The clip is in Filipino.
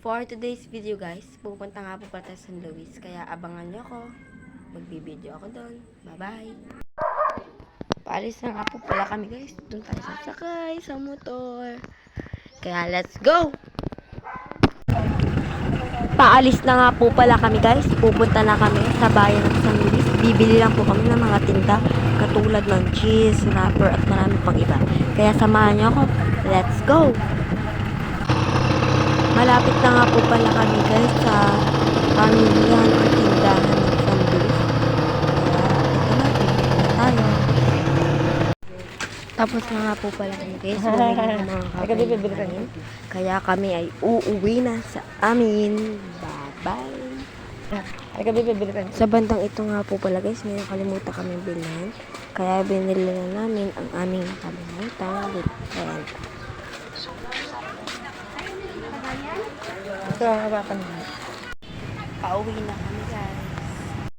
for today's video guys, pupunta nga po pala tayo sa San Luis. Kaya abangan nyo ako. Magbibideo ako doon. Bye-bye. Paalis na nga po pala kami guys. Doon tayo sasakay sa motor. Kaya let's go! Paalis na nga po pala kami guys. Pupunta na kami sa bayan ng San Luis. Bibili lang po kami ng mga tinda katulad ng cheese, wrapper at marami pang iba. Kaya samahan nyo ako. Let's go! Malapit na nga po pala kami guys sa pamilihan o tindahan ng San Luis. Kaya ito na tayo. Tapos na nga po pala kami guys. Bumili ng mga kakainin. Kaya kami ay uuwi na sa amin. Bye-bye. Sa bandang ito nga po pala guys, may nakalimutan kami bilhin. Kaya binili na namin ang aming nakalimutan. Ito ang hawakan mo. Pauwi na kami guys.